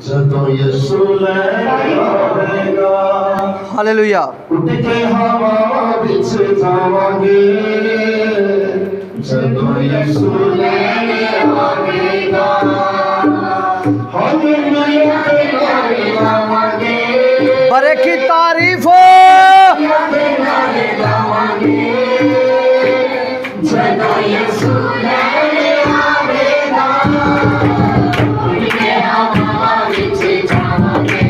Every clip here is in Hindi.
ਜਦੋਂ ਯਿਸੂ ਲੈ ਆਵੇਗਾ ਹਾਲੇਲੂਇਆ। ਉੱਡ ਕੇ ਹਵਾ ਵਿੱਚ ਜਾਵਾਂਗੇ ਜਦੋਂ ਯਿਸੂ ਲੈ ਆਵੇਗਾ ਹਾਲੇਲੂਇਆ ਦੇ ਨਾਰੇ ਲਾਵਾਂਗੇ ਬਰੇ ਕੀ ਤਾਰੀਫ ਦੇ ਨਾਰੇ ਲਾਵਾਂਗੇ ਜਦੋਂ ਯਿਸੂ ਲੈ ਆਵੇਗਾ ਉੱਡ ਕੇ ਹਵਾ ਵਿੱਚ ਜਾਵਾਂਗੇ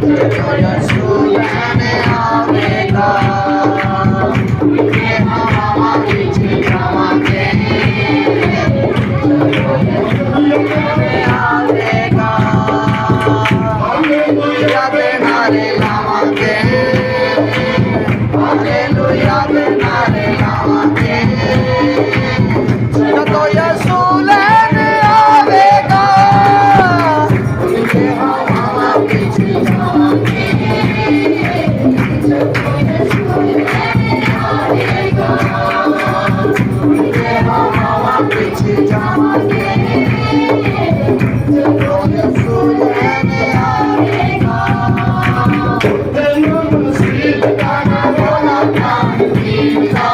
ਜਦੋਂ ਯਿਸੂ ਲੈ ਆਵੇਗਾ ਉੱਡ ਕੇ ਹਵਾ ਵਿੱਚ ਜਾਵਾਂਗੇ ਹਾਲੇਲੂਇਆ ਦੇ ਨਾਰੇ ਲਾਵਾਂਗੇ ਹਾਲੇਲੂਇਆ ਦੇ ਨਾਰੇ ਲਾਵਾਂਗੇ ਜਦੋਂ ਯਿਸੂ ਲੈਣ ਆਵੇਗਾ ਉੱਡ ਕੇ ਹਵਾ ਵਿੱਚ ਜਾਵਾਂਗੇ ਜਦੋਂ ਯਿਸੂ ਲੈਣ ਆਵੇਗਾ ਉੱਡ ਕੇ ਹਵਾ ਵਿੱਚ ਜਾਵਾਂਗੇ ਜਦੋਂ ਯਿਸੂ ਲੈਣ ਆਵੇਗਾ ਤੈਨੂੰ ਮੁਸੀਬਤਾਂ ਦਾ ਰੋਣਾ ਤਾਂ ਕੀਤਾ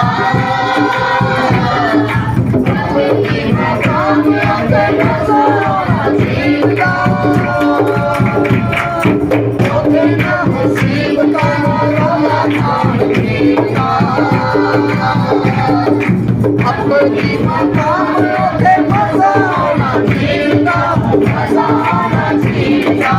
ਆਪਣੀ ਮਕਾਮੀਆਂ ਤੇ ਨਜ਼ਾਰਾ ਜੀਤਾ ਤੈਨੂੰ ਮੁਸੀਬਤਾਂ ਦਾ ਰੋਣਾ ਤਾਂ ਕੀਤਾ ਆਪਣੀ ਮਕਾਮੀਆਂ ਤੇ ਨਜ਼ਾਰਾ ਜੀਤਾ ਨਜ਼ਾਰਾ ਜੀਤਾ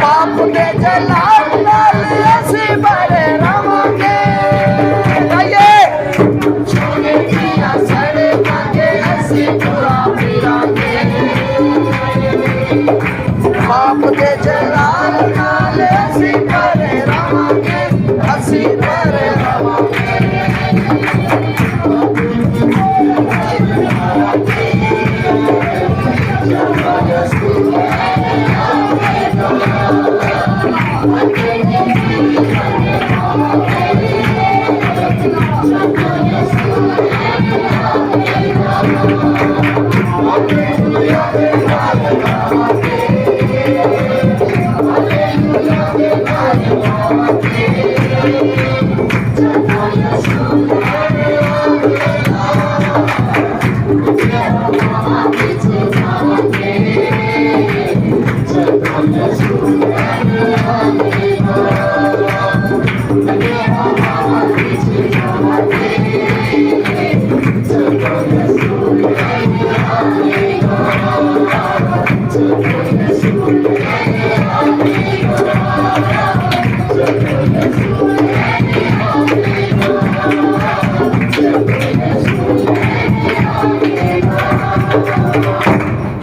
ਪਾਪ ਦੇ ਜਲਾਲ ਨਾਲ ਅਸੀਂ ਬੜੇ ਰਵਾਂਗੇ। ਗਾਈਏ ਸੋਨੇ ਦੀਆਂ ਸੜਕਾਂ ਤੇ ਅਸੀਂ ਤੁਰਾ ਫਿਰਾਂਗੇ ਪਾਪ ਦੇ ਜਲਾਲ ਨਾਲ ਅਸੀਂ ਬੜੇ ਰਵਾਂਗੇ। ਅਸੀਂ ਬੜੇ ਰਵਾਂਗੇ।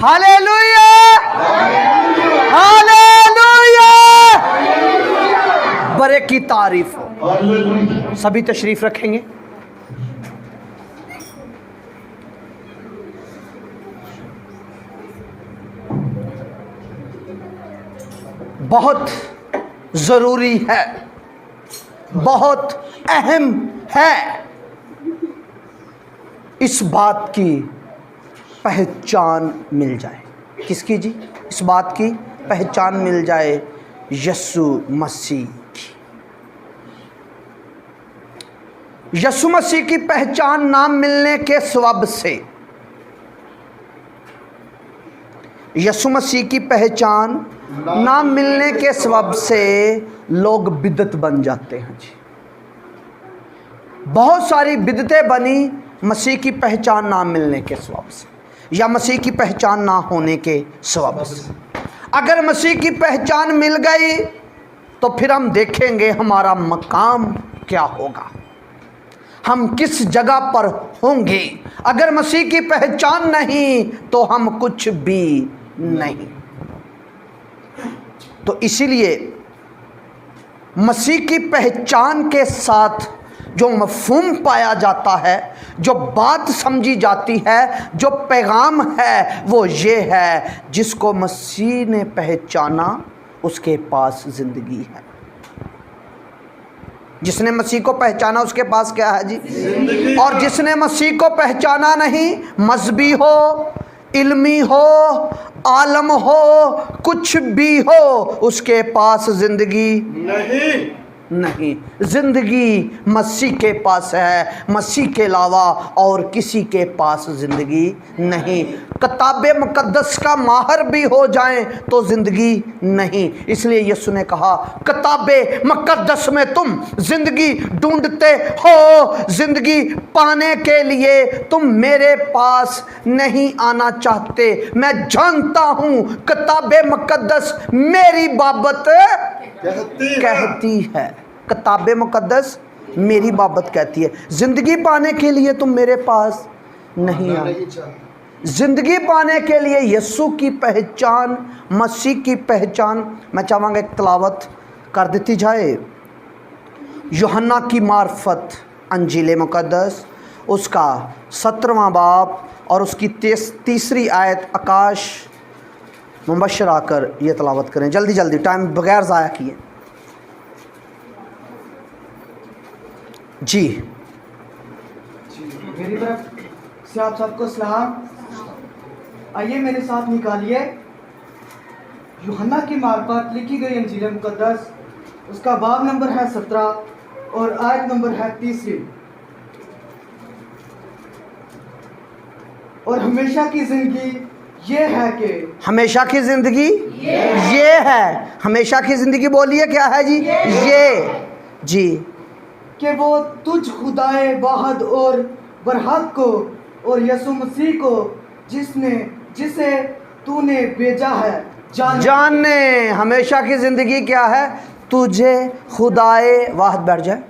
हालेलुया, हालेलुया, बड़े की तारीफ हो। हालेलुया। सभी तशरीफ रखेंगे। बहुत ज़रूरी है, बहुत अहम है इस बात की पहचान मिल जाए। किसकी जी? इस बात की पहचान मिल जाए यीशु मसीह की। यीशु मसीह की पहचान ना मिलने के सबब से, यीशु मसीह की पहचान ना मिलने के सबब से लोग बिदत बन जाते हैं जी। बहुत सारी बिदतें बनी मसीह की पहचान ना मिलने के सबब से, या मसीह की पहचान ना होने के सबब से। अगर मसीह की पहचान मिल गई तो फिर हम देखेंगे हमारा मकाम क्या होगा, हम किस जगह पर होंगे। अगर मसीह की पहचान नहीं तो हम कुछ भी नहीं। तो इसीलिए मसीह की पहचान के साथ जो मफ़हूम पाया जाता है, जो बात समझी जाती है, जो पैगाम है, वो ये है, जिसको मसीह ने पहचाना उसके पास ज़िंदगी है। जिसने मसीह को पहचाना उसके पास क्या है जी? और जिसने मसीह को पहचाना नहीं, मजहबी हो, इल्मी हो, आलम हो, कुछ भी हो, उसके पास ज़िंदगी नहीं। ज़िंदगी मसीह के पास है, मसीह के अलावा और किसी के पास ज़िंदगी नहीं। किताब मुकद्दस का माहर भी हो जाएं तो ज़िंदगी नहीं। इसलिए यीशु ने कहा, किताब मुकद्दस में तुम ज़िंदगी ढूंढते हो, ज़िंदगी पाने के लिए तुम मेरे पास नहीं आना चाहते। मैं जानता हूँ किताब मुकद्दस मेरी बाबत कहती है। किताब मुकद्दस मेरी बाबत कहती है, ज़िंदगी पाने के लिए तुम मेरे पास नहीं आए। ज़िंदगी पाने के लिए यीशु की पहचान, मसीह की पहचान, मैं चाहूँगा एक तलावत कर देती जाए। यूहन्ना की मार्फत अंजील मुकद्दस, उसका 17वां बाब और उसकी 33री आयत। आकाश मुबशर आकर ये तलावत करें, जल्दी जल्दी, टाइम बगैर ज़ाया किए। जी मेरी तरफ से आप सबको सलाम। आइए मेरे साथ निकालिए यूहन्ना की मार्फत लिखी गई अंजील मुकद्दस, उसका बाब नंबर है 17 और आयत नंबर है 30। और हमेशा की ज़िंदगी ये है कि, हमेशा की ज़िंदगी ये है। हमेशा की ज़िंदगी बोलिए क्या है जी? ये जी, कि वो तुझ खुदाए वाहद और बरहक को और यीशु मसीह को जिसे तूने भेजा है जानने। हमेशा की ज़िंदगी क्या है? तुझे खुदाए वाहद, बैठ जाए,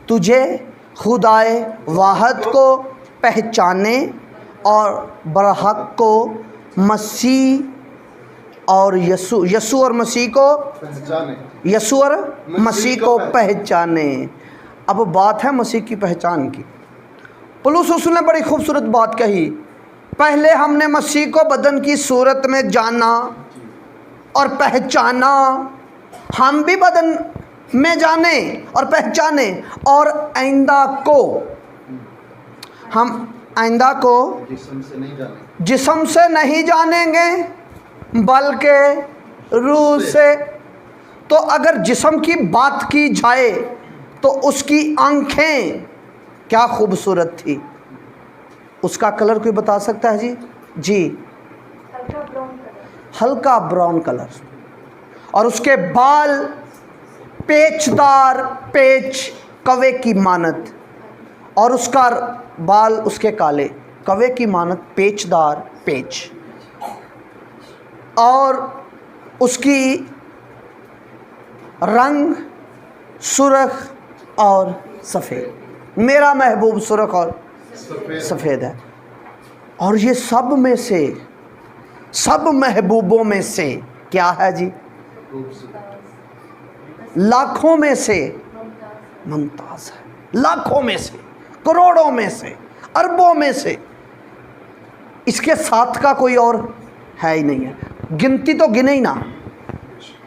तुझे खुदाए वाहद को पहचाने और बरहक को, मसीह और यीशु और मसीह को पहचाने, यीशु और मसीह को पहचाने। अब बात है मसीह की पहचान की। पौलुस रसूल ने बड़ी खूबसूरत बात कही, पहले हमने मसीह को बदन की सूरत में जाना और पहचाना। हम भी बदन में जाने और पहचाने, और आइंदा को, हम आइंदा को जिस्म से नहीं जानेंगे बल्कि रूह से। तो अगर जिस्म की बात की जाए तो उसकी आंखें क्या खूबसूरत थी। उसका कलर कोई बता सकता है जी? जी, हल्का ब्राउन कलर। और उसके बाल पेचदार, पेच कवे की मानत, और उसका बाल उसके काले, कवे की मानत, पेचदार पेच, और उसकी रंग सुर्ख और सफ़ेद। मेरा महबूब सुर्ख और सफ़ेद है। और ये सब में से सब महबूबों में से क्या है जी? लाखों में से मुमताज है, लाखों में से, करोड़ों में से, अरबों में से, इसके साथ का कोई और है ही नहीं है। गिनती तो गिने ही ना,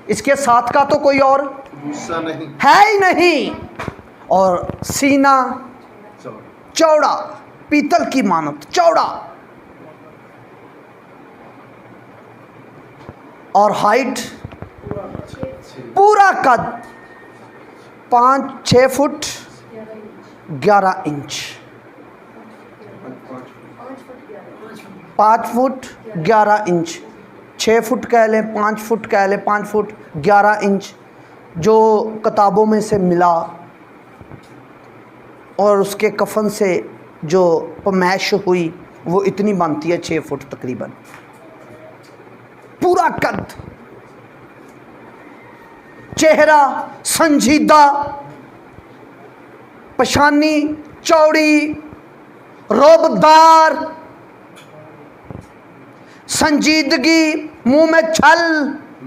इसके साथ का तो कोई और नहीं है ही नहीं। और सीना चौड़ा, पीतल की मानत चौड़ा, और हाइट पूरा कद 5-6 foot 11 inch, 5 foot 11 inch, 6 foot कह लें, 5 फुट कह लें, 5 फुट 11 इंच जो किताबों में से मिला, और उसके कफन से जो पमैश हुई वो इतनी बनती है 6 फुट तकरीबन, पूरा कद, चेहरा संजीदा, पेशानी चौड़ी, रोबदार, संजीदगी, मुंह में छल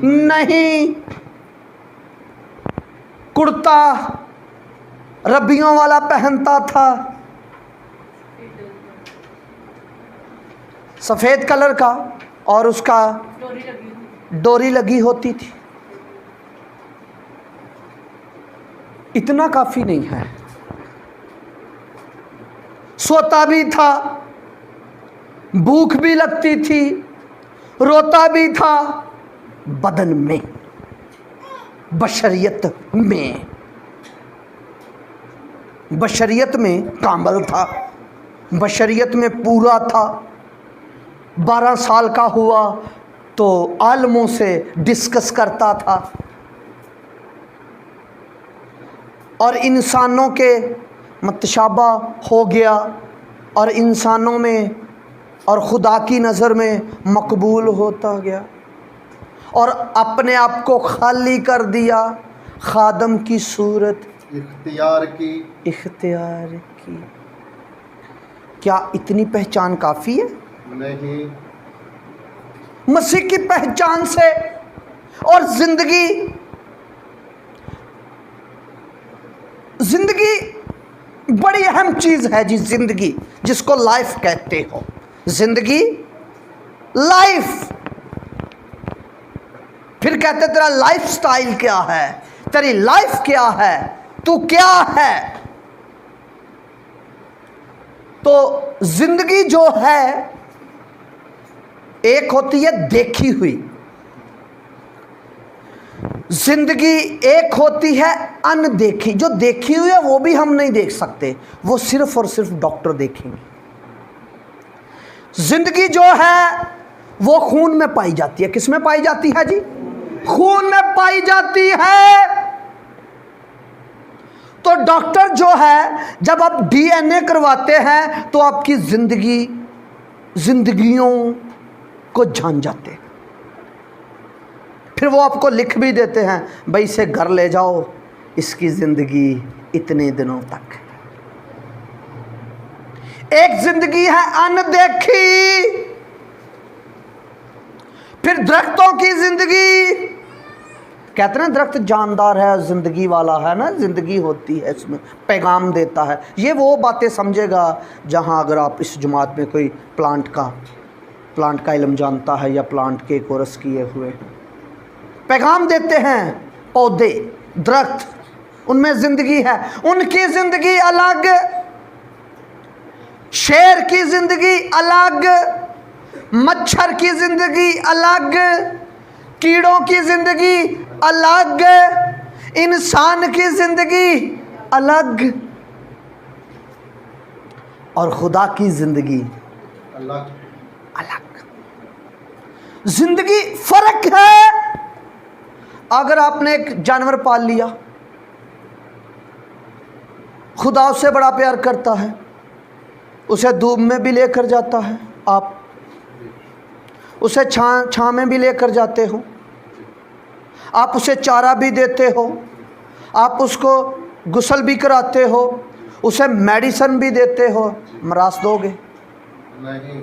नहीं, कुर्ता रब्बियों वाला पहनता था, सफ़ेद कलर का, और उसका डोरी लगी होती थी। इतना काफ़ी नहीं है, सोता भी था, भूख भी लगती थी, रोता भी था, बदन में, बशरियत में, बशरियत में कामल था, बशरियत में पूरा था। 12 साल का हुआ तो आलमों से डिस्कस करता था, और इंसानों के मतशाबा हो गया, और इंसानों में और खुदा की नज़र में मकबूल होता गया, और अपने आप को खाली कर दिया, खादम की सूरत इख्तियार की। क्या इतनी पहचान काफ़ी है? नहीं। मसीह की पहचान से, और जिंदगी बड़ी अहम चीज़ है जी, जिंदगी जिसको लाइफ कहते हो, जिंदगी लाइफ। फिर कहते तेरा लाइफ स्टाइल क्या है, तेरी लाइफ क्या है, तू क्या है। तो जिंदगी जो है एक होती है देखी हुई जिंदगी, एक होती है अनदेखी। जो देखी हुई है वो भी हम नहीं देख सकते, वो सिर्फ और सिर्फ डॉक्टर देखेंगे। जिंदगी जो है वो खून में पाई जाती है। किस में पाई जाती है जी? खून में पाई जाती है। तो डॉक्टर जो है जब आप डीएनए करवाते हैं तो आपकी जिंदगियों को जान जाते हैं। फिर वो आपको लिख भी देते हैं, भाई इसे घर ले जाओ, इसकी जिंदगी इतने दिनों तक। एक जिंदगी है अनदेखी। फिर दरख्तों की जिंदगी, कहते हैं दरख्त जानदार है, जिंदगी वाला है ना, जिंदगी होती है इसमें, पैगाम देता है। ये वो बातें समझेगा जहां अगर आप इस जमात में कोई प्लांट का इल्म जानता है या प्लांट के कोर्स किए हुए, पैगाम देते हैं पौधे, दरख्त, उनमें ज़िंदगी है। उनकी ज़िंदगी अलग, शेर की ज़िंदगी अलग, मच्छर की ज़िंदगी अलग, कीड़ों की ज़िंदगी अलग, इंसान की ज़िंदगी अलग, और खुदा की ज़िंदगी अलग। ज़िंदगी फ़र्क है। अगर आपने एक जानवर पाल लिया, खुदा उससे बड़ा प्यार करता है, उसे धूप में भी लेकर जाता है, आप उसे छां में भी लेकर जाते हो, आप उसे चारा भी देते हो, आप उसको गुस्ल भी कराते हो, उसे मेडिसिन भी देते हो, मरास दोगे? नहीं।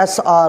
SR،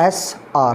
SR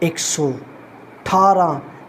118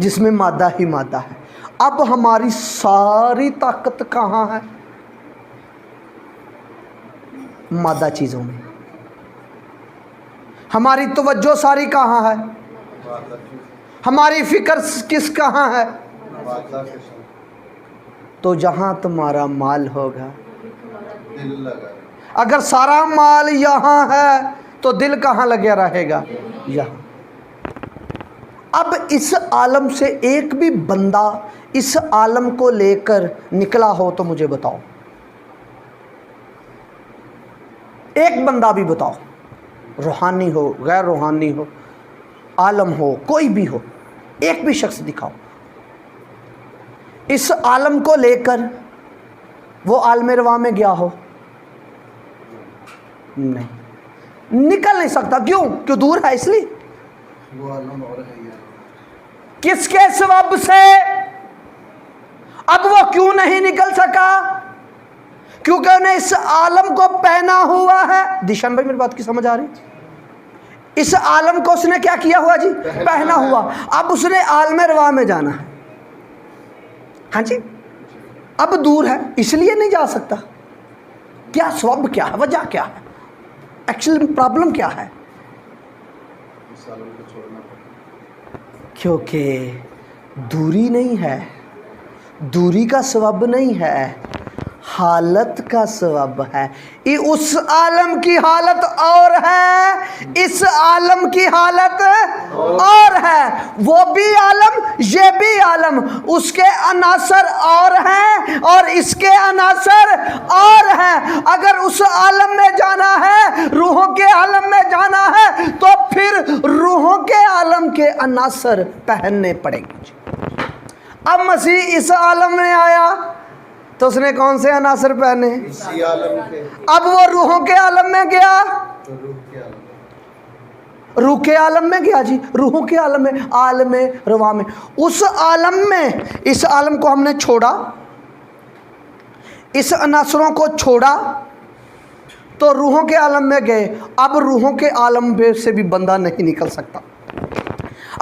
जिसमें मादा ही मादा है। अब हमारी सारी ताकत कहाँ है? मादा चीज़ों में। हमारी तवज्जो सारी कहाँ है? हमारी फिक्र किस कहाँ है? तो जहाँ तुम्हारा माल होगा, अगर सारा माल यहाँ है तो दिल कहाँ लगे रहेगा? यहाँ। अब इस आलम से एक भी बंदा इस आलम को लेकर निकला हो तो मुझे बताओ, एक बंदा भी बताओ, रूहानी हो, गैर रूहानी हो, आलम हो, कोई भी हो, एक भी शख्स दिखाओ इस आलम को लेकर वो आलम रवा में गया हो। नहीं, निकल नहीं सकता। क्यों? क्यों? दूर है इसलिए। वो आलम और है ये। किसके सबब से? अब वो क्यों नहीं निकल सका? क्योंकि उन्हें इस आलम को पहना हुआ है। दिशान भाई मेरी बात की समझ आ रही? इस आलम को उसने क्या किया हुआ जी? पहना हुआ। अब उसने आलम रवा में जाना है। हाँ जी, अब दूर है इसलिए नहीं जा सकता। क्या सबब क्या है? वजह क्या है? एक्चुअली प्रॉब्लम क्या है? इस आलम को छोड़ना पड़ेगा। क्योंकि दूरी नहीं है, दूरी का सबब नहीं है, हालत का सबब है। ये उस आलम की हालत और है, इस आलम की हालत और है। वो भी आलम, ये भी आलम, उसके अनासर और हैं और इसके अनासर और हैं। अगर उस आलम में जाना है, रूहों के आलम में जाना है, तो फिर रूहों के आलम के अनासर पहनने पड़ेंगे। अब मसीह इस आलम में आया तो उसने कौन से अनासर पहने? इसी आलम के। अब वो रूहों के आलम में गया, तो रूह के आलम। रूह के आलम में गया जी, रूहों के आलम में, आलम रवा में। उस आलम में, इस आलम को हमने छोड़ा, इस अनासरों को छोड़ा तो रूहों के आलम में गए। अब रूहों के आलम में से भी बंदा नहीं निकल सकता।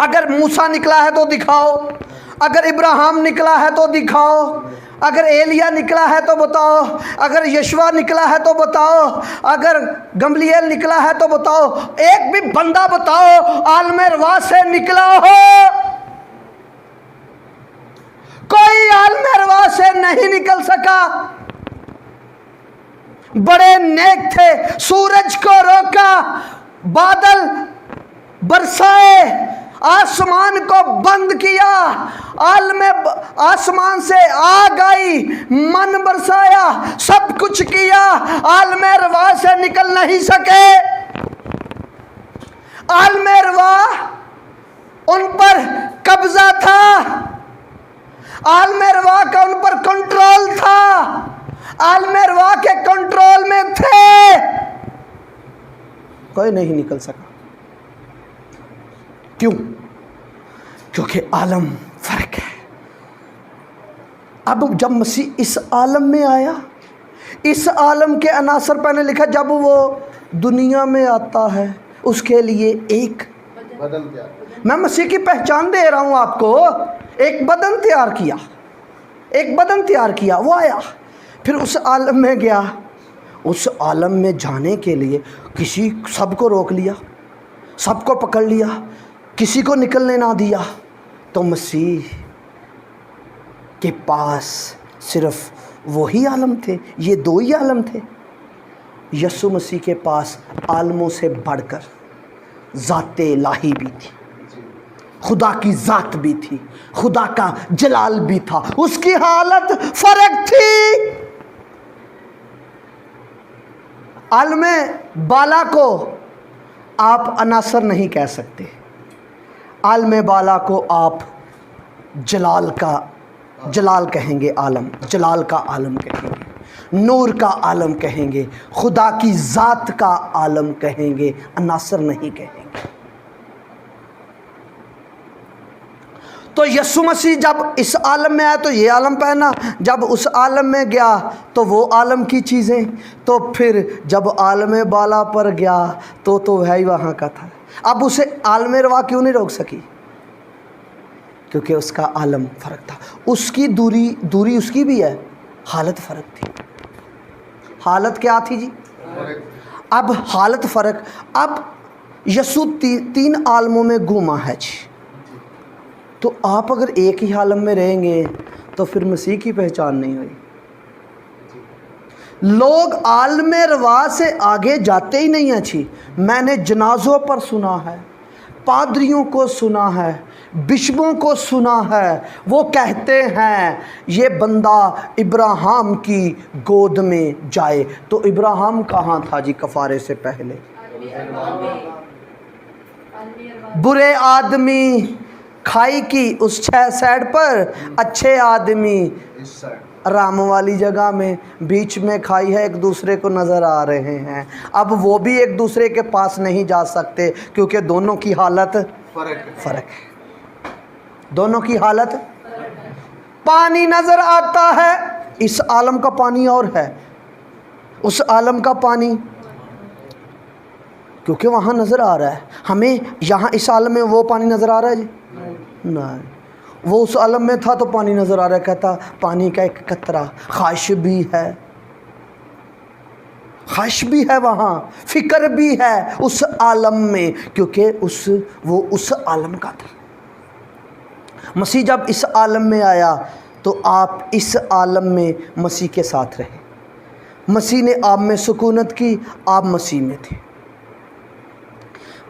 अगर मूसा निकला है तो दिखाओ, अगर इब्राहिम निकला है तो दिखाओ, अगर एलिया निकला है तो बताओ, अगर यशवा निकला है तो बताओ, अगर गमलीएल निकला है तो बताओ। एक भी बंदा बताओ आलम रवा से निकला हो। कोई आलम रवा से नहीं निकल सका। बड़े नेक थे, सूरज को रोका, बादल बरसाए, आसमान को बंद किया, आलम आसमान से आग आई, मन बरसाया, सब कुछ किया, आलम रवा से निकल नहीं सके। आलम रवा उन पर कब्जा था, आलम रवा का उन पर कंट्रोल था, आलम रवा के कंट्रोल में थे। कोई नहीं निकल सका। क्यों? क्योंकि आलम फर्क है। अब जब मसीह इस आलम में आया, इस आलम के अनासर पहले लिखा, जब वो दुनिया में आता है उसके लिए एक बदन क्या? मैं मसीह की पहचान दे रहा हूं आपको। एक बदन तैयार किया, एक बदन तैयार किया, वो आया, फिर उस आलम में गया। उस आलम में जाने के लिए किसी सबको रोक लिया, सबको पकड़ लिया, किसी को निकलने ना दिया। तो मसीह के पास सिर्फ वही आलम थे, ये दो ही आलम थे। यीशु मसीह के पास आलमों से बढ़कर ज़ाते इलाही भी थी, खुदा की ज़ात भी थी, खुदा का जलाल भी था। उसकी हालत फर्क थी। आलम बाला को आप अनासर नहीं कह सकते, आलम बाला को आप जलाल का जलाल कहेंगे, आलम जलाल का आलम कहेंगे, नूर का आलम कहेंगे, खुदा की ज़ात का आलम कहेंगे, अनासर नहीं कहेंगे। तो यीशु मसीह जब इस आलम में आया तो ये आलम पहना, जब उस आलम में गया तो वो आलम की चीज़ें, तो फिर जब आलम बाला पर गया तो वह ही वहाँ का था। अब उसे आलम रवा क्यों नहीं रोक सकी? क्योंकि उसका आलम फ़र्क था, उसकी दूरी उसकी भी है, हालत फ़र्क थी। हालत क्या थी जी? अब हालत फ़र्क। अब यसू तीन आलमों में घूमा है जी, तो आप अगर एक ही आलम में रहेंगे तो फिर मसीह की पहचान नहीं हुई। लोग आलम रवा से आगे जाते ही नहीं अच्छी। मैंने जनाजों पर सुना है, पादरियों को सुना है, बिशपों को सुना है, वो कहते हैं ये बंदा इब्राहिम की गोद में जाए। तो इब्राहिम कहाँ था जी कफारे से पहले? बुरे आदमी खाई की उस 6 साइड पर, अच्छे आदमी राम वाली जगह में, बीच में खाई है, एक दूसरे को नज़र आ रहे हैं। अब वो भी एक दूसरे के पास नहीं जा सकते क्योंकि दोनों की हालत फ़र्क है। दोनों की हालत, पानी नज़र आता है, इस आलम का पानी और है, उस आलम का पानी, क्योंकि वहाँ नज़र आ रहा है। हमें यहाँ इस आलम में वो पानी नज़र आ रहा है जी? नहीं, वो उस आलम में था तो पानी नज़र आ रहा है। कहता पानी का एक कतरा, ख्वाहिश भी है, ख्वाहिश भी है, वहाँ फ़िक्र भी है उस आलम में, क्योंकि वो उस आलम का था। मसीह जब इस आलम में आया तो आप इस आलम में मसीह के साथ रहे। मसीह ने आप में सुकूनत की, आप मसीह में थे।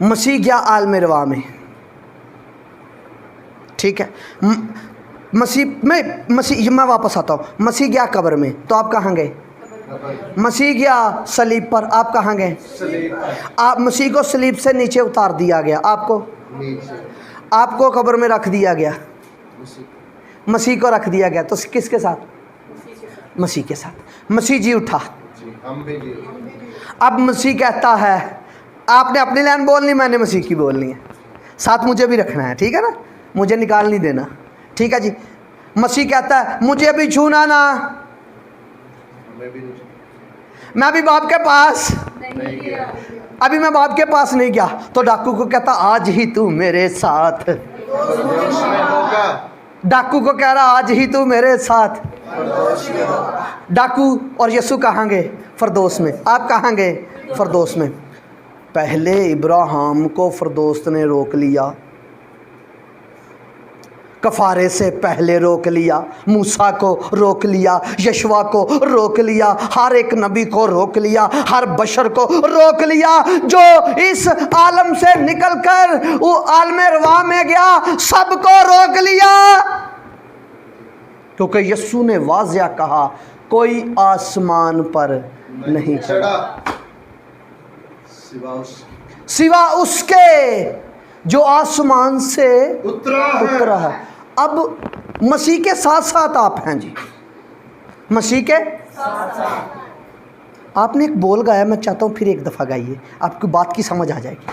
मसीह गया आलम रवा में, ठीक है। मसीह मैं वापस आता हूँ। मसीह गया कब्र में, तो आप कहाँ गए? मसीह गया सलीब पर, आप कहाँ गए? आप मसीह को सलीब से नीचे उतार दिया गया, आपको कब्र में रख दिया गया, मसीह को रख दिया गया। तो किसके साथ? मसीह के साथ। मसीह जी उठा। अब मसीह कहता है, आपने अपनी लाइन बोलनी, मैंने मसीह की बोलनी है, साथ मुझे भी रखना है, ठीक है ना, मुझे निकाल नहीं देना, ठीक है जी। मसीह कहता है मुझे भी छूना ना, मैं भी बाप के पास नहीं गया, अभी मैं बाप के पास नहीं गया। तो डाकू को कहता आज ही तू मेरे साथ, डाकू को कह रहा आज ही तू मेरे साथ। डाकू और यसू कहाँ गए? फरदौस में। आप कहाँ गए? फरदौस में। पहले इब्राहिम को फरदौस ने रोक लिया, कफारे से पहले रोक लिया, मूसा को रोक लिया, यशवा को रोक लिया, हर एक नबी को रोक लिया, हर बशर को रोक लिया जो इस आलम से निकलकर वो आलम रवा में गया, सबको रोक लिया। क्योंकि यस्सू ने वाज़िया कहा कोई आसमान पर नहीं चढ़ा सिवा उसके जो आसमान से उतरा है। अब मसीह के साथ साथ आप हैं जी, मसीह के साथ। आपने एक बोल गाया, मैं चाहता हूँ फिर एक दफ़ा गाइए, आपकी बात की समझ आ जाएगी।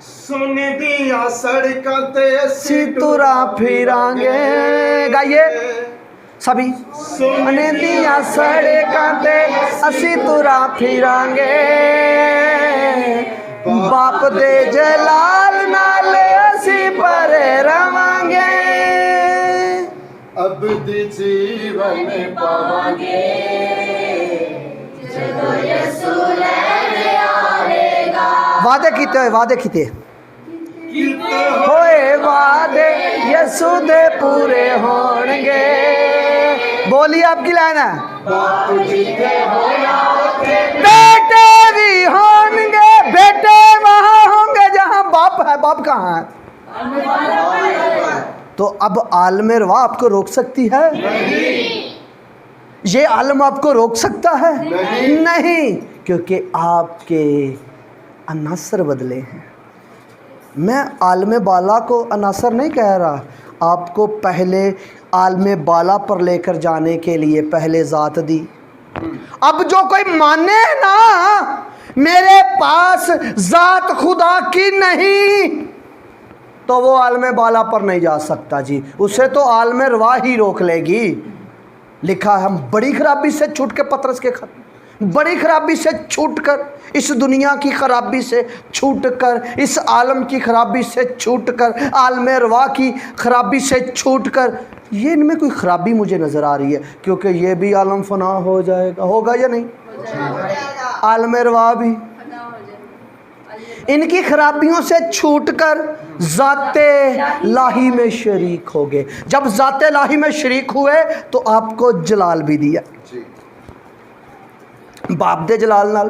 सुन दिया सड़का ते असी तुरा फिरांगे, गाइए सभी। सुन दिया सड़का ते असी तुरा फिरांगे, बाप दे जलाल नाल असी परे रवांगे, अब दी जीवन पावांगे, जदों यसू लैणे आवेगा। वादे कीते होए, वादे कीते होए, वादे यसू दे पूरे होणगे। बोलिए, आपकी लाइन है। बेटे भी होंगे, बेटे वहां होंगे जहां बाप है। बाप कहाँ है? तो अब आलम रवा आपको रोक सकती है? ये आलम आपको रोक सकता है? नहीं, क्योंकि आपके अनासर बदले हैं। मैं आलम बाला को अनासर नहीं कह रहा, आपको पहले आलम बाला पर लेकर जाने के लिए पहले ज़ात दी। अब जो कोई माने ना मेरे पास ज़ात खुदा की नहीं, तो वो आलम बाला पर नहीं जा सकता जी, उसे तो आलम रवा ही रोक लेगी। लिखा है हम बड़ी खराबी से छूट के पतरस के खत बड़ी खराबी से छूटकर, इस दुनिया की खराबी से छूटकर, इस आलम की खराबी से छूटकर, आलम रवा की खराबी से छूटकर, ये इनमें कोई खराबी मुझे नज़र आ रही है, क्योंकि ये भी आलम फना हो जाएगा, होगा या नहीं? आलम रवा भी इनकी खराबियों से छूटकर ज़ाते लाही में शरीक हो गए। जब ज़ाते लाही में शरीक हुए तो आपको जलाल भी दिया, बाप दे जलाल नाल,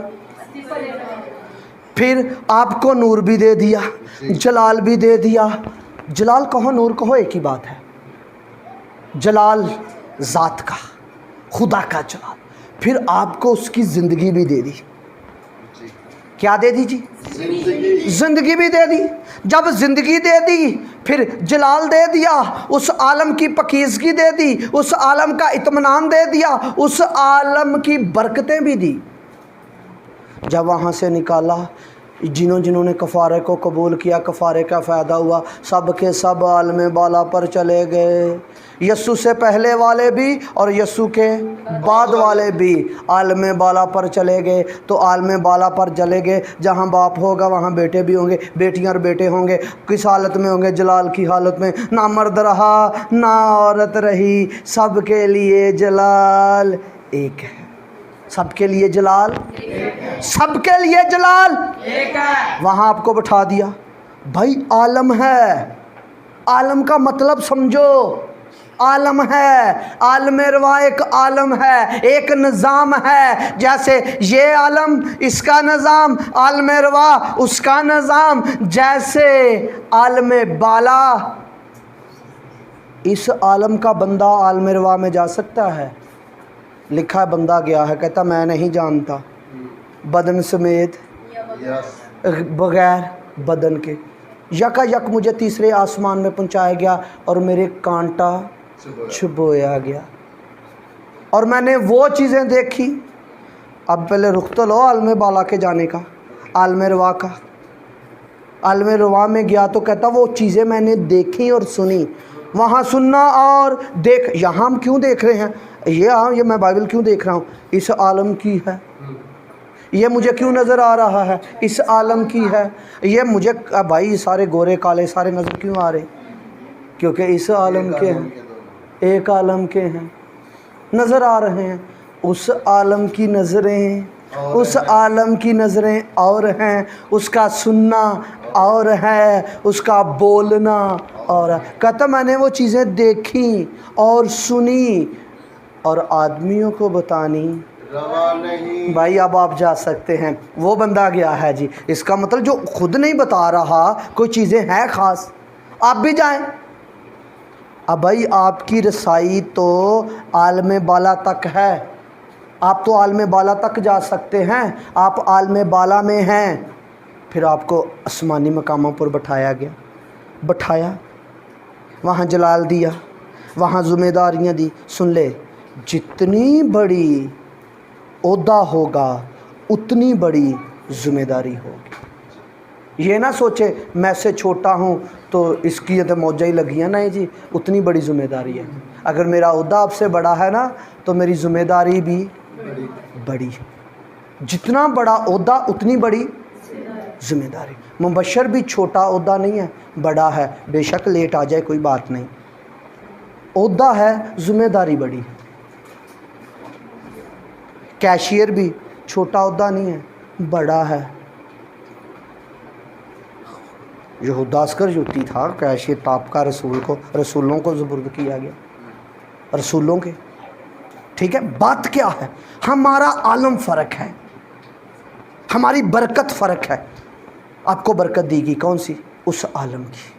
फिर आपको नूर भी दे दिया, जलाल भी दे दिया। जलाल कहो नूर कहो एक ही बात है। जलाल ज़ात का, खुदा का जलाल। फिर आपको उसकी ज़िंदगी भी दे दी। क्या दे दी जी? ज़िंदगी भी दे दी। जब ज़िंदगी दे दी फिर जलाल दे दिया, उस आलम की पकीज़गी दे दी, उस आलम का इत्मीनान दे दिया, उस आलम की बरकतें भी दी। जब वहाँ से निकाला, जिन्होंने कफ़ारे को कबूल किया, कफ़ारे का फ़ायदा हुआ, सब के सब आलम बाला पर चले गए। यस्सु से पहले वाले भी और यस्सु के बाद वाले भी आलम बाला पर चले गए। तो आलम बाला पर चले गए, जहाँ बाप होगा वहाँ बेटे भी होंगे, बेटियाँ और बेटे होंगे। किस हालत में होंगे? जलाल की हालत में। ना मर्द रहा ना औरत रही, सब के लिए जलाल एक है। सबके लिए जलाल, सबके लिए जलाल एक है। वहाँ आपको बिठा दिया। भाई आलम है, आलम का मतलब समझो, आलम है, आलम रवा एक आलम है, एक निज़ाम है। जैसे ये आलम इसका निज़ाम, आलम रवा उसका निज़ाम। जैसे आलम बाला, इस आलम का बंदा आलम रवा में जा सकता है? लिखा है बंदा गया है, कहता मैं नहीं जानता, बदन समेत बगैर बदन के यका मुझे तीसरे आसमान में पहुंचाया गया और मेरे कांटा छुबोया गया और मैंने वो चीज़ें देखी। अब पहले रुख तो लो आलम बाला के जाने का, आलम रवा का। आलम रवा में गया तो कहता वो चीज़ें मैंने देखी और सुनी। वहाँ सुनना और देख, यहाँ हम क्यों देख रहे हैं? ये मैं बाइबल क्यों देख रहा हूँ? इस आलम की है। ये मुझे क्यों नज़र आ रहा है? इस आलम की है। ये मुझे भाई सारे गोरे काले सारे नज़र क्यों आ रहे? क्योंकि इस आलम के हैं, एक आलम के हैं, नज़र आ रहे हैं। उस आलम की नज़रें, उस आलम की नज़रें और हैं, उसका सुनना और है, उसका बोलना और। कहता मैंने वो चीज़ें देखी और सुनी और आदमियों को बतानी रवा नहीं। भाई अब आप जा सकते हैं। वो बंदा गया है जी, इसका मतलब जो खुद नहीं बता रहा कोई चीज़ें हैं ख़ास, आप भी जाएं। अब भाई आपकी रसाई तो आलम बाला तक है, आप तो आलम बाला तक जा सकते हैं, आप आलम बाला में हैं। फिर आपको आसमानी मकामों पर बैठाया, वहाँ जलाल दिया, वहाँ ज़िम्मेदारियाँ दी। सुन ले, जितनी बड़ी ओहदा होगा उतनी बड़ी ज़िम्मेदारी होगी। ये ना सोचे मैं से छोटा हूँ तो इसकी तो मौजा ही लगी है, नहीं जी, उतनी बड़ी ज़िम्मेदारी है। अगर मेरा ओहदा आपसे बड़ा है ना तो मेरी ज़िम्मेदारी भी बड़ी। जितना बड़ा ओहदा उतनी बड़ी ज़िम्मेदारी। मुबशर भी छोटा ओहदा नहीं है, बड़ा है, बेशक लेट आ जाए कोई बात नहीं, ओहदा है, ज़िम्मेदारी बड़ी है। कैशियर भी छोटा ओहदा नहीं है, बड़ा है। यहूदा अस्करियोती था कैशियर, ताप का रसूलों को ज़ुबुर्द किया गया, रसूलों के। ठीक है, बात क्या है? हमारा आलम फ़र्क है, हमारी बरकत फ़र्क है। आपको बरकत दी गई कौन सी? उस आलम की।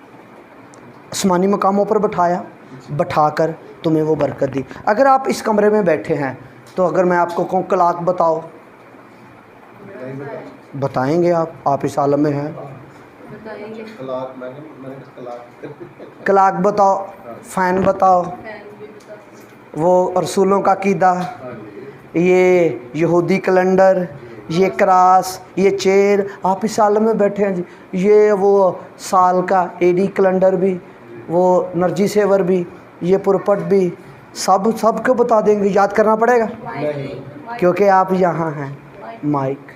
आसमानी मकामों पर बैठाकर तुम्हें वो बरकत दी। अगर आप इस कमरे में बैठे हैं तो अगर मैं आपको कहूँ कलाक बताओ, बताएंगे आप इस आलम में हैं? कलाक बताओ, फ़ैन बताओ, वो रसूलों का कीदा, ये यहूदी कैलेंडर, ये क्रास, ये चेयर, आप इस आलम में बैठे हैं जी। ये वो साल का एडी कैलेंडर भी, वो नरजी सेवर भी, ये पुरपट भी, सब को बता देंगे। याद करना पड़ेगा? नहीं। क्योंकि आप यहाँ हैं, mic,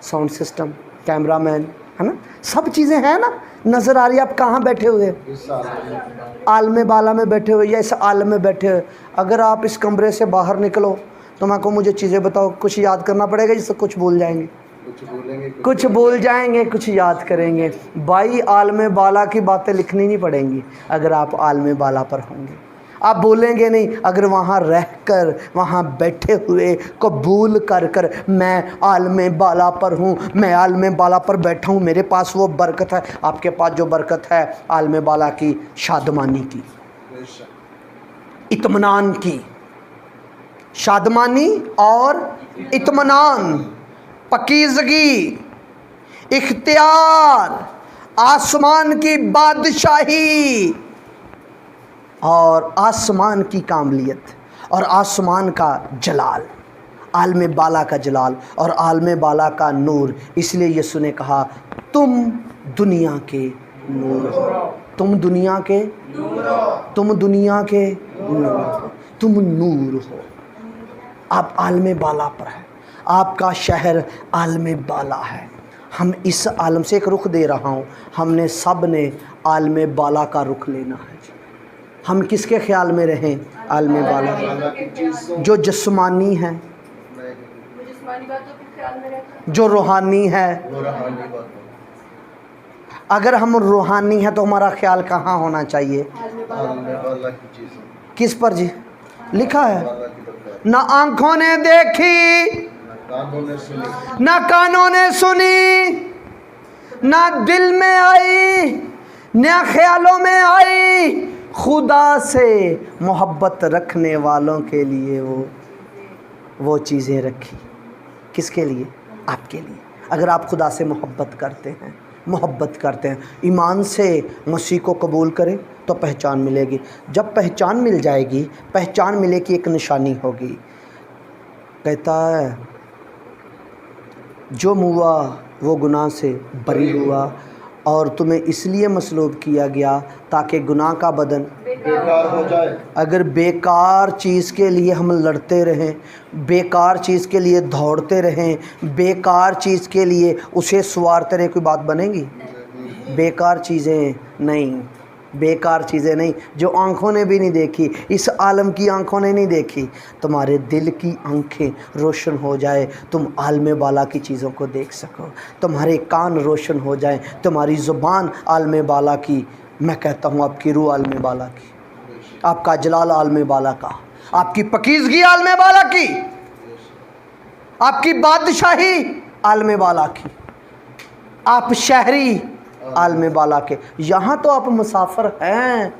sound system, camera man, है ना, सब चीज़ें हैं ना, नज़र आ रही है। आप कहाँ बैठे हुए हैं? आलम बाला में बैठे हुए या इस आलम में बैठे हुए। अगर आप इस कमरे से बाहर निकलो तो मैं कहूँ मुझे चीज़ें बताओ, कुछ याद करना पड़ेगा जिससे कुछ भूल जाएंगे, कुछ भूल जाएंगे, कुछ याद करेंगे। भाई आलम बाला की बातें लिखनी नहीं पड़ेंगी अगर आप आलम बाला पर होंगे। आप बोलेंगे नहीं, अगर वहाँ रहकर, वहाँ बैठे हुए कबूल कर कर मैं आलम बाला पर हूँ, मैं आलम बाला पर बैठा हूँ, मेरे पास वो बरकत है। आपके पास जो बरकत है आलम बाला की, शादमानी की, इत्मीनान की, शादमानी और इत्मीनान, पकीज़गी, इख्तियार, आसमान की बादशाही और आसमान की कामलियत और आसमान का जलाल, आलम बाला का जलाल और आलम बाला का नूर। इसलिए यीशु ने कहा तुम दुनिया के नूर हो, तुम दुनिया के नूर हो, तुम दुनिया के नूर हो, तुम नूर हो। आप आलम बाला पर है, आपका शहर आलम बाला है। हम इस आलम से एक रुख दे रहा हूँ, हमने सब ने आलम बाला का रुख लेना है। हम किसके ख्याल में रहें? आलम बाला, जो जिस्मानी है, जो रूहानी है। अगर हम रूहानी हैं तो हमारा ख्याल कहाँ होना चाहिए? किस पर जी? लिखा है ना आंखों ने देखी, ना कानों ने सुनी, ना दिल में आई, ना ख्यालों में आई, खुदा से मोहब्बत रखने वालों के लिए वो चीज़ें रखी। किसके लिए? आपके लिए। अगर आप खुदा से मोहब्बत करते हैं, ईमान से मसीह को कबूल करें तो पहचान मिलेगी। जब पहचान मिल जाएगी, पहचान मिले की एक निशानी होगी। कहता है जो हुआ वो गुनाह से बरी हुआ और तुम्हें इसलिए मसलूब किया गया ताकि गुनाह का बदन बेकार हो जाए। अगर बेकार चीज़ के लिए हम लड़ते रहें, बेकार चीज़ के लिए दौड़ते रहें, बेकार चीज़ के लिए उसे सवारते रहें, कोई बात बनेगी? बेकार चीज़ें नहीं, बेकार चीज़ें नहीं, जो आँखों ने भी नहीं देखी, इस आलम की आँखों ने नहीं देखी। तुम्हारे दिल की आँखें रोशन हो जाए, तुम आलम बाला की चीज़ों को देख सको, तुम्हारे कान रोशन हो जाए, तुम्हारी ज़ुबान आलम बाला की। मैं कहता हूँ आपकी रूह आलम बाला की, आपका जलाल आलम बाला का, आपकी पकीज़गी आलम बाला की, आपकी बादशाही आलम बाला की, आप शहरी आलम बाला के। यहाँ तो आप मुसाफिर हैं,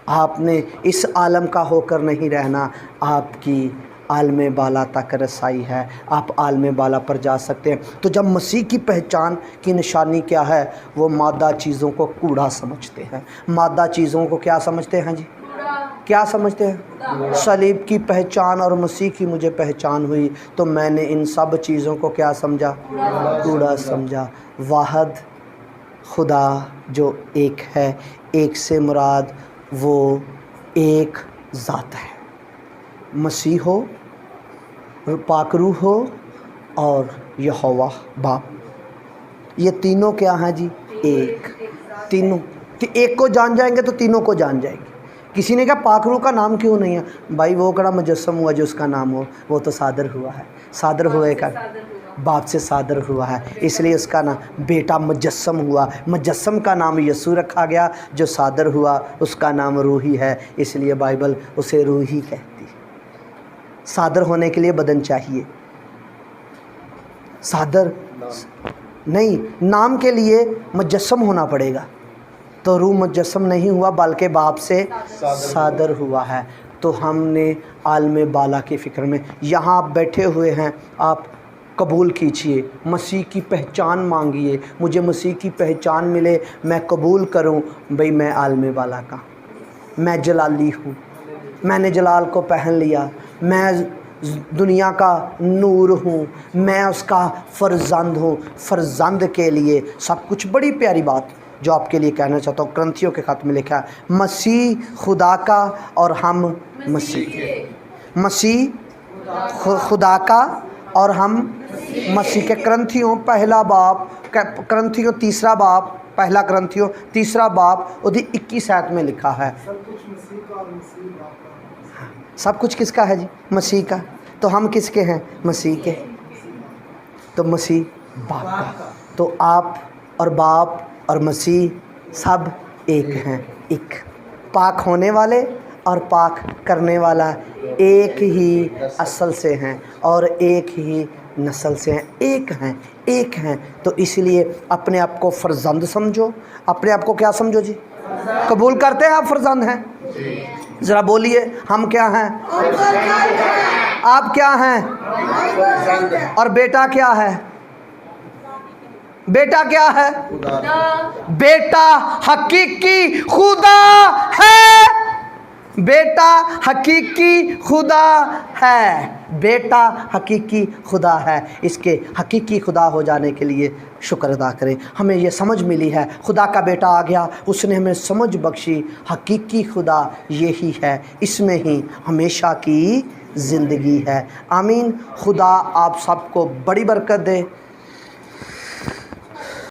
आपने इस आलम का होकर नहीं रहना, आपकी आलम बाला तक रसाई है, आप आलम बाला पर जा सकते हैं। तो जब मसीह की पहचान की निशानी क्या है? वो मादा चीज़ों को कूड़ा समझते हैं। मादा चीज़ों को क्या समझते हैं जी? क्या समझते हैं? सलीब की पहचान और मसीह की मुझे पहचान हुई तो मैंने इन सब चीज़ों को क्या समझा? कूड़ा समझा। वाहद खुदा जो एक है, एक से मुराद वो एक ज़ात है, मसीह हो, पाकरू हो और यहोवा बाप। ये तीनों क्या हैं जी? एक। तीनों एक को जान जाएंगे तो तीनों को जान जाएंगे। किसी ने कहा पाकरू का नाम क्यों नहीं है? भाई वो कड़ा मुजस्सम हुआ जो उसका नाम हो, वो तो सादर हुआ है, सादर हुए का बाप से सादर हुआ है, इसलिए उसका नाम बेटा मुजस्सम हुआ। मुजस्सम का नाम यसू रखा गया, जो सादर हुआ उसका नाम रूही है, इसलिए बाइबल उसे रूही कहती है। सादर होने के लिए बदन चाहिए, सादर नहीं, नाम के लिए मुजस्सम होना पड़ेगा। तो रूह मुजस्सम नहीं हुआ बल्कि बाप से सादर हुआ है। तो हमने आलम बाला की फ़िक्र में, यहाँ आप बैठे हुए हैं, आप कबूल कीजिए, मसीह की पहचान मांगिए, मुझे मसीह की पहचान मिले, मैं कबूल करूं भाई मैं आलम बाला का, मैं जलाली हूँ, मैंने जलाल को पहन लिया, मैं दुनिया का नूर हूँ, मैं उसका फ़र्जंद हूँ। फ़र्जंद के लिए सब कुछ। बड़ी प्यारी बात जो आपके लिए कहना चाहता हूँ, क्रंथियों के ख़त में लिखा है, मसीह खुदा का और हम मसीह के। मसीह खुदा का और हम मसीह के। करंथियों पहला बाब, करंथियों तीसरा बाब, पहला करंथियों तीसरा बाब उधर 21 आयत में लिखा है सब कुछ किसका है जी? मसीह का। तो हम किसके हैं? मसीह के। तो मसीह बाप का। तो आप और बाप और मसीह सब एक हैं। एक पाक होने वाले और पाक करने वाला एक ही असल से हैं और एक ही नस्ल से हैं। एक हैं। तो इसलिए अपने आप को फर्जंद समझो। अपने आप को क्या समझो जी? कबूल करते हैं आप फर्जंद हैं? ज़रा बोलिए, हम क्या हैं? आप क्या हैं? और बेटा क्या है? बेटा क्या है? बेटा हकीकी खुदा है। बेटा हकीकी खुदा है। बेटा हकीकी खुदा है। इसके हकीकी खुदा हो जाने के लिए शुक्र अदा करें। हमें ये समझ मिली है, खुदा का बेटा आ गया, उसने हमें समझ बख्शी। हकीकी खुदा यही है, इसमें ही हमेशा की ज़िंदगी है। आमीन। खुदा आप सबको बड़ी बरकत दे।